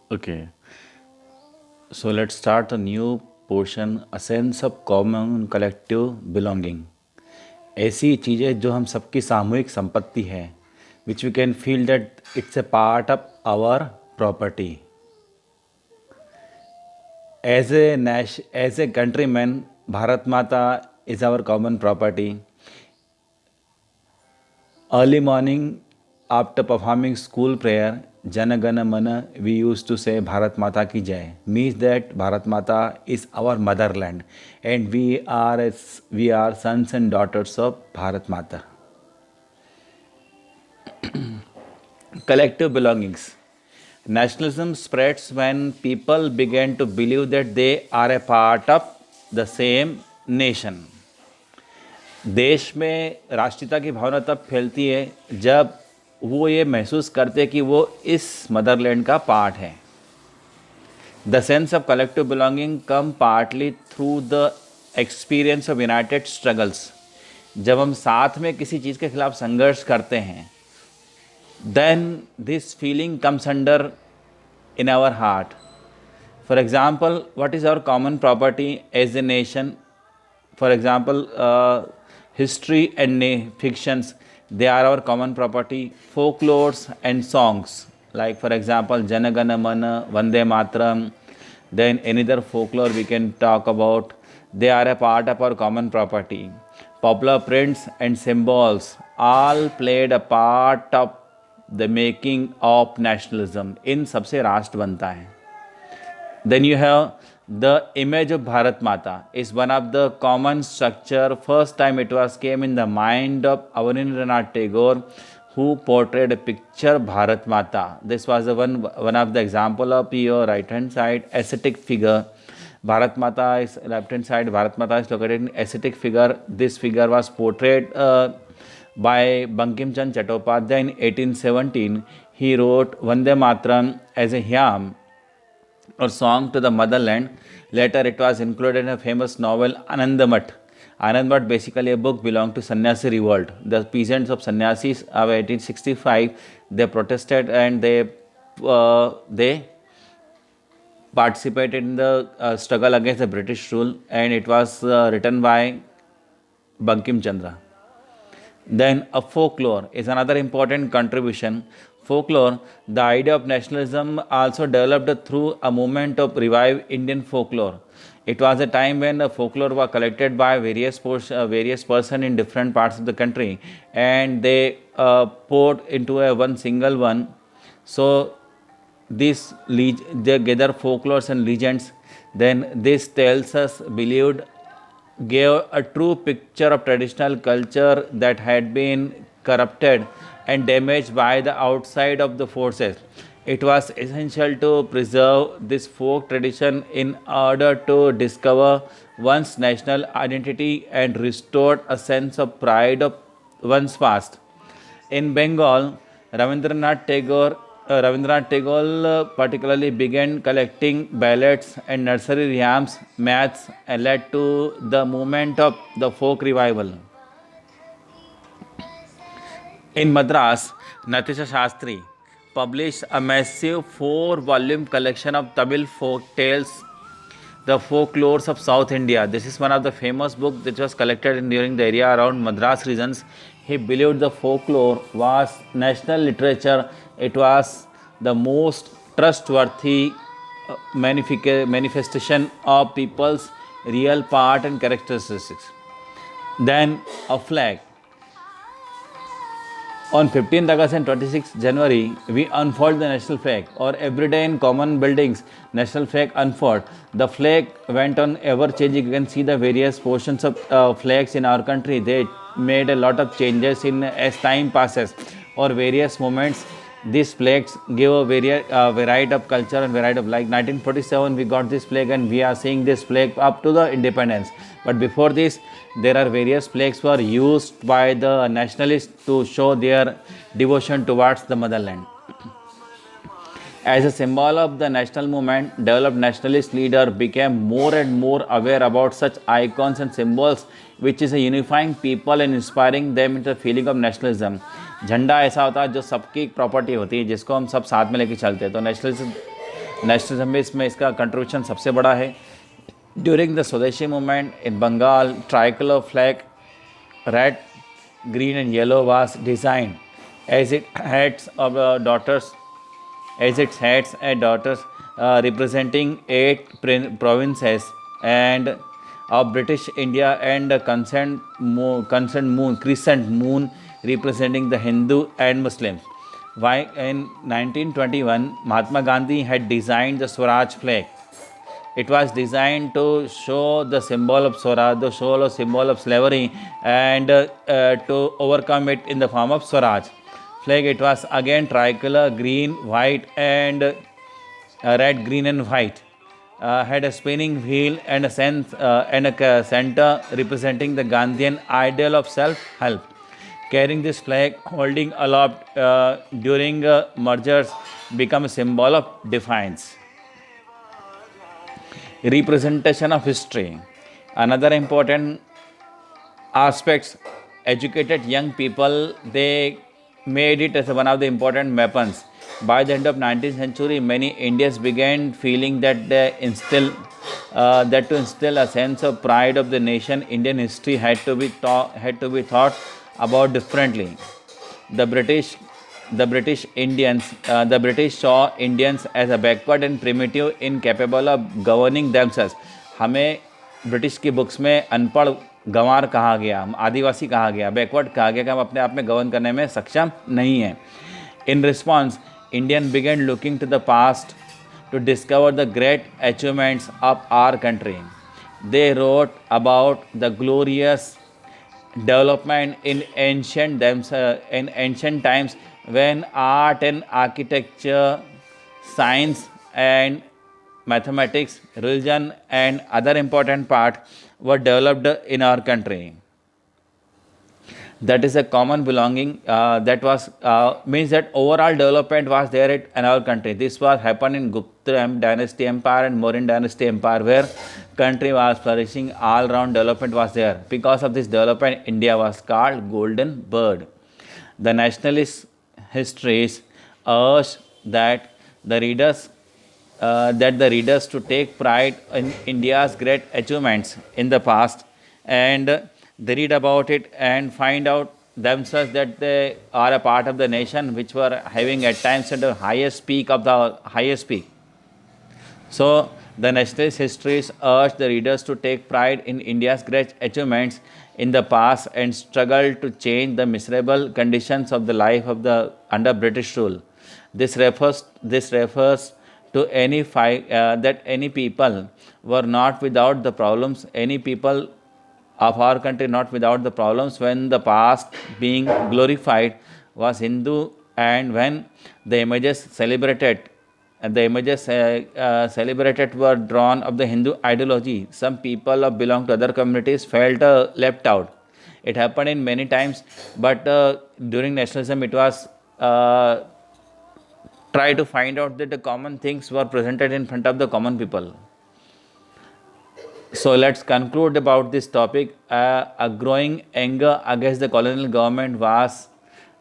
Okay, so let's start a new portion, a sense of common collective belonging. ऐसी चीज़ें जो हम सबकी सामूहिक संपत्ति है, which we can feel that it's a part of our property. As a countryman, Bharat Mata is our common property. Early morning, after performing school prayer, Jana Gana Mana, we used to say Bharat Mata Ki Jai. Means that Bharat Mata is our motherland, and we are sons and daughters of Bharat Mata. Collective belongings. Nationalism spreads when people begin to believe that they are a part of the same nation. देश में राष्ट्रीयता की भावना तब फैलती है जब वो ये महसूस करते कि वो इस मदरलैंड का पार्ट है. The sense of collective belonging come partly through the experience of United struggles. जब हम साथ में किसी चीज़ के खिलाफ संघर्ष करते हैं, then this feeling comes under in our heart. For example, what is our common property as a nation? For example, history and fictions, they are our common property. Folklores and songs, like for example, Jana Gana Mana, Vande Mataram, then another folklore we can talk about. They are a part of our common property. Popular prints and symbols all played a part of the making of nationalism. इन सबसे राष्ट्र बनता है. Then you have the image of Bharat Mata is one of the common structure. First time it was came in the mind of Avanindranatھ Tagore, who portrayed a picture Bharat Mata. This was the one of the example of your right hand side ascetic figure. Bharat Mata is left hand side. Bharat Mata is located in ascetic figure. This figure was portrayed by Bankim Chand Chattopadhyay in 1817. He wrote Vande Mataram as a hymn or song to the motherland. Later it was included in a famous novel Anandamath. Anandamath basically a book belonged to Sannyasi revolt. The peasants of Sannyasis of 1865, they protested and they participated in the struggle against the British rule, and it was written by Bankim Chandra. Then a folklore is another important contribution. Folklore, the idea of nationalism also developed through a movement of revived Indian folklore. It was a time when the folklore was collected by various persons in different parts of the country, and they poured into one single one. So they gather folklores and legends. Then this tells us believed gave a true picture of traditional culture that had been corrupted and damaged by the outside of the forces. It was essential to preserve this folk tradition in order to discover one's national identity and restore a sense of pride of one's past. In Bengal, Rabindranath Tagore particularly began collecting ballads and nursery rhymes, maths, and led to the movement of the folk revival. In Madras, Natisha Shastri published a massive 4-volume collection of Tamil folk tales, the folklores of South India. This is one of the famous books that was collected during the area around Madras regions. He believed the folklore was national literature. It was the most trustworthy manifestation of people's real part and characteristics. Then a flag. On 15th August and 26th January, we unfold the national flag, or every day in common buildings, national flag unfold. The flag went on ever changing. You can see the various portions of flags in our country. They made a lot of changes in as time passes, or various moments. These flags give a variety of culture and variety of, like 1947 we got this flag and we are seeing this flag up to the independence. But before this, there are various flags were used by the nationalists to show their devotion towards the motherland. As a symbol of the national movement, developed nationalist leader became more and more aware about such icons and symbols, which is a unifying people and inspiring them into the feeling of nationalism. झंडा ऐसा होता है जो सबकी property होती है, जिसको हम सब साथ में लेके चलते हैं. तो नेशनलिज्म में इसमें इसका कंट्रीब्यूशन सबसे बड़ा है. During the swadeshi movement in Bengal, tricolour flag red, green and yellow was designed as its heads of daughters, as its heads and daughters representing 8 provinces and of British India, and the crescent moon representing the Hindu and Muslims. Why in 1921 Mahatma Gandhi had designed the Swaraj flag. It was designed to show the symbol of Swaraj, the show the symbol of slavery, and to overcome it in the form of Swaraj flag. It was again tricolor, green, white, and red, green, and white. Had a spinning wheel and a center representing the Gandhian ideal of self-help. Carrying this flag, holding aloft during mergers, become a symbol of defiance. Representation of history. Another important aspects, educated young people, they made it as one of the important weapons. By the end of 19th century, many Indians began feeling that to instill a sense of pride of the nation, Indian history had to be thought about differently. The British saw Indians as a backward and primitive, incapable of governing themselves. हमें British की books में अनपढ़ गंवार कहा गया, आदिवासी कहा गया, backward कहा गया कि हम अपने आप में गवर्न करने में सक्षम नहीं हैं. In response, Indian began looking to the past to discover the great achievements of our country. They wrote about the glorious development in ancient times, when art and architecture, science and mathematics, religion and other important parts were developed in our country. That is a common belonging, that was means that overall development was there in our country. This was happened in Gupta dynasty empire and Mauryan dynasty empire, where country was flourishing, all round development was there. Because of this development, India was called golden bird. The nationalist histories urge that the readers to take pride in India's great achievements in the past, and they read about it and find out themselves that they are a part of the nation which were having at times at the highest peak of the highest peak. So the nationalist histories urge the readers to take pride in India's great achievements in the past and struggle to change the miserable conditions of the life of the under British rule. This refers to that any people were not without the problems. Any people of our country not without the problems when the past being glorified was Hindu, and when the images celebrated were drawn of the Hindu ideology, some people of belong to other communities felt left out. It happened in many times, but during nationalism it was try to find out that the common things were presented in front of the common people. So let's conclude about this topic. A growing anger against the colonial government was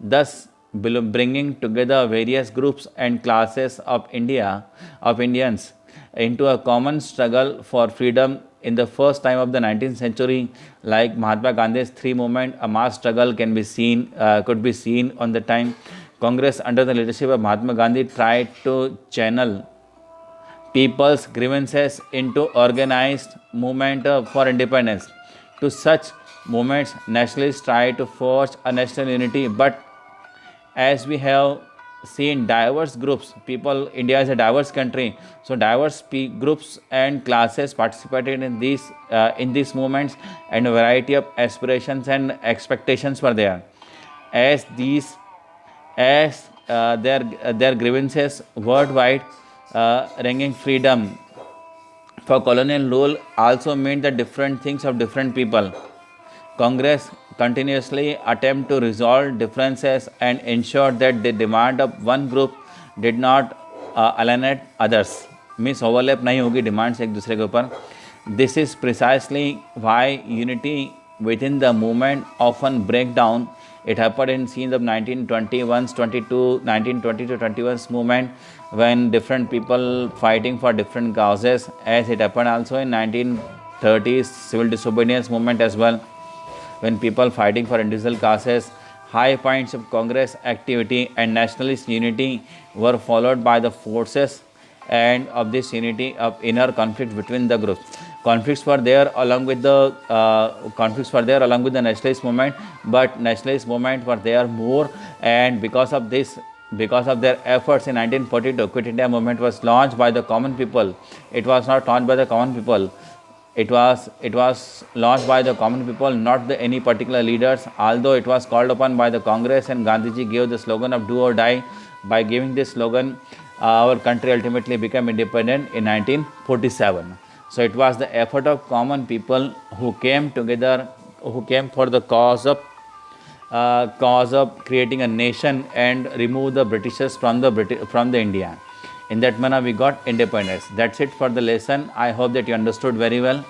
thus bringing together various groups and classes of Indians into a common struggle for freedom. In the first time of the 19th century, like Mahatma Gandhi's three movement, a mass struggle could be seen on the time. Congress under the leadership of Mahatma Gandhi tried to channel people's grievances into organized movement for independence. To such movements, nationalists try to forge a national unity, but as we have seen diverse groups, India is a diverse country, so diverse groups and classes participated in these movements, and a variety of aspirations and expectations were there. As their grievances worldwide, ringing freedom for colonial rule also meant the different things of different people. Congress continuously attempt to resolve differences and ensure that the demand of one group did not alienate others. Means overlap नहीं होगी demands एक दूसरे के ऊपर. This is precisely why unity within the movement often break down It happened in scenes of 1921, 22, 1920 to 21's movement, when different people fighting for different causes, as it happened also in 1930s civil disobedience movement as well, when people fighting for individual causes. High points of Congress activity and nationalist unity were followed by the forces and of this unity of inner conflict between the groups. Conflicts were there along with the nationalist movement, but nationalist movement were there more, and because of this, because of their efforts in 1942, Quit India movement was launched by the common people. It was not launched by the common people. It was launched by the common people, not any particular leaders. Although it was called upon by the Congress, and Gandhiji gave the slogan of "Do or Die." By giving this slogan, our country ultimately became independent in 1947. So it was the effort of common people who came together, who came for the cause of creating a nation and remove the Britishers from the India. In that manner, we got independence. That's it for the lesson. I hope that you understood very well.